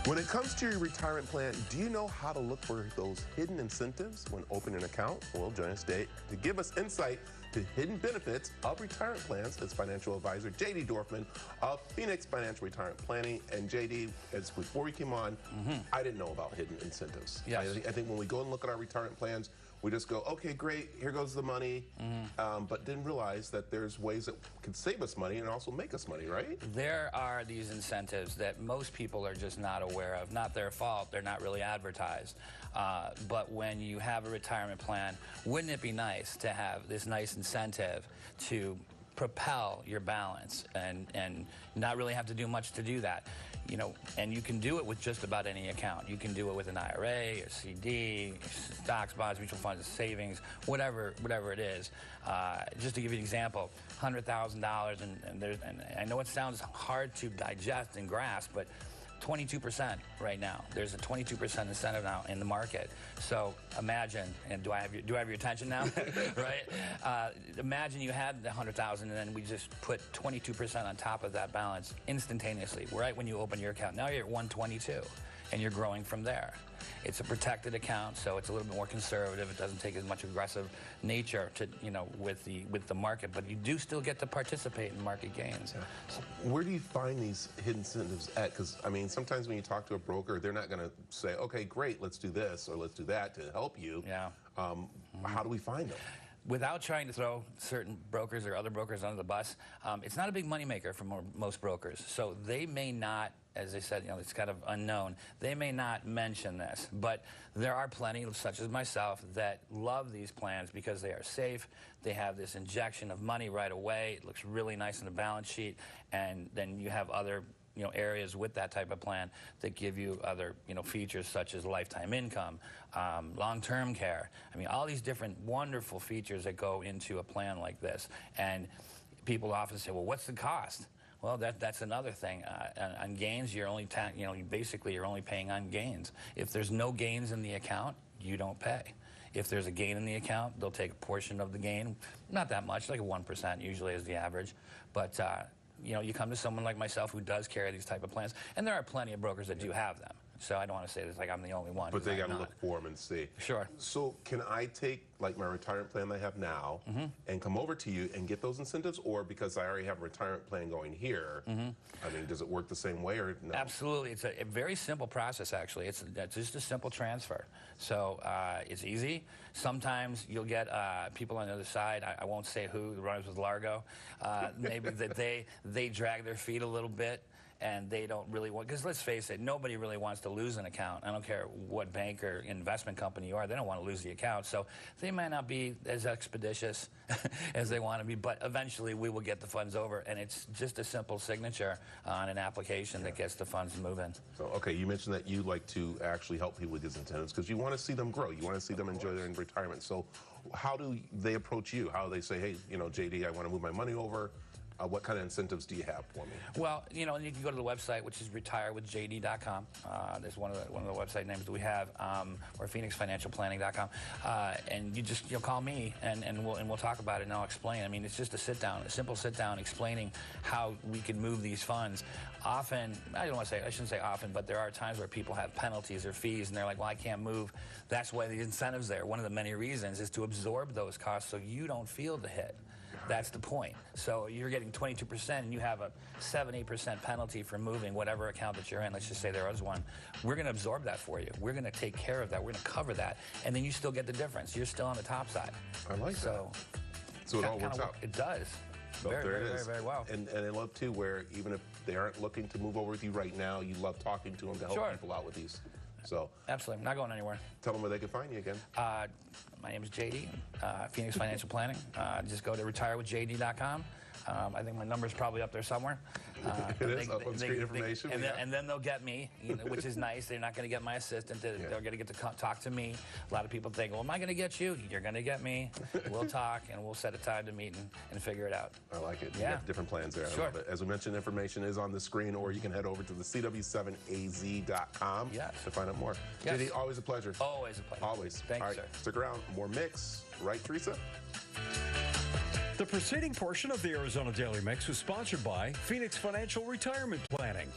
When it comes to your retirement plan, do you know how to look for those hidden incentives when opening an account? Well, join us today to give us insight to hidden benefits of retirement plans is financial advisor JD Dorfman of Phoenix Financial Retirement Planning. And JD, as before we came on, I didn't know about hidden incentives. Yes. I think when we go and look at our retirement plans, we just go, okay, great, here goes the money, but didn't realize that there's ways that can save us money and also make us money, right? There are these incentives that most people are just not aware of. Not their fault, they're not really advertised. But when you have a retirement plan, wouldn't it be nice to have this nice incentive to propel your balance and not really have to do much to do that? You know, and you can do it with just about any account. You can do it with an IRA, a CD, stocks, bonds, mutual funds, savings, whatever it is. Just to give you an example, $100,000, and I know it sounds hard to digest and grasp, but 22% right now. There's a 22% incentive now in the market. So imagine, and do I have your attention now? Right? Imagine you had the 100,000, and then we just put 22% on top of that balance instantaneously, right when you open your account. Now you're at 122, and you're growing from there. It's a protected account, so it's a little bit more conservative. It doesn't take as much aggressive nature to, with the market, but you do still get to participate in market gains. Yeah. So where do you find these hidden incentives at? Because, I mean, sometimes when you talk to a broker, they're not going to say, okay, great, let's do this or let's do that to help you. Yeah. How do we find them? Without trying to throw certain brokers or other brokers under the bus, it's not a big moneymaker for most brokers. So they may not, as I said, it's kind of unknown. They may not mention this, but there are plenty, such as myself, that love these plans because they are safe. They have this injection of money right away. It looks really nice in the balance sheet, and then you have other areas with that type of plan that give you other, features such as lifetime income, long-term care. I mean, all these different wonderful features that go into a plan like this. And people often say, well, what's the cost? Well, that's another thing. On gains, you're only basically you're only paying on gains. If there's no gains in the account, you don't pay. If there's a gain in the account, they'll take a portion of the gain. Not that much, like a 1% usually is the average. But you come to someone like myself who does carry these type of plans, and there are plenty of brokers that do have them. So I don't want to say it's like I'm the only one. But they got to look for them and see. Sure. So can I take like my retirement plan I have now and come over to you and get those incentives, or because I already have a retirement plan going here, I mean, does it work the same way or no? Absolutely. It's a very simple process, actually. It's just a simple transfer. So it's easy. Sometimes you'll get people on the other side, I won't say who, the runners with Largo, maybe that they drag their feet a little bit. And they don't really want, because let's face it, nobody really wants to lose an account. I don't care what bank or investment company you are, they don't want to lose the account. So they might not be as expeditious as they want to be, but eventually we will get the funds over. And it's just a simple signature on an application that gets the funds moving. So, okay, you mentioned that you like to actually help people with these incentives because you want to see them grow. You want to see them enjoy their retirement. So how do they approach you? How do they say, hey, JD, I want to move my money over? What kind of incentives do you have for me? Well, you can go to the website, which is retirewithjd.com. There's one of the website names that we have, or phoenixfinancialplanning.com. And you just call me and we'll talk about it and I'll explain. I mean, it's just a simple sit down explaining how we can move these funds. Often, I shouldn't say often, but there are times where people have penalties or fees and they're like, well, I can't move. That's why the incentive's there. One of the many reasons is to absorb those costs so you don't feel the hit. That's the point. So you're getting 22% and you have a 7-8% penalty for moving whatever account that you're in. Let's just say there is one. We're going to absorb that for you. We're going to take care of that. We're going to cover that. And then you still get the difference. You're still on the top side. I like that. So it all works out. It does. So Very well. And I love, too, where even if they aren't looking to move over with you right now, you love talking to them to help people out with these. So absolutely. I'm not going anywhere. Tell them where they can find you again. My name is JD, Phoenix Financial Planning. Just go to retirewithjd.com. I think my number's probably up there somewhere. It is up on screen information. And then they'll get me, which is nice. They're not going to get my assistant. They're going to get to talk to me. A lot of people think, well, am I going to get you? You're going to get me. We'll talk, and we'll set a time to meet and figure it out. I like it. Yeah. You got different plans there. Sure. I love it. As we mentioned, information is on the screen, or you can head over to the CW7AZ.com to find out more. Yes. JD, always a pleasure. Always a pleasure. Always. Thank you, sir. Stick around. More mix. Right, Teresa? The preceding portion of the Arizona Daily Mix was sponsored by Phoenix Financial Retirement Planning.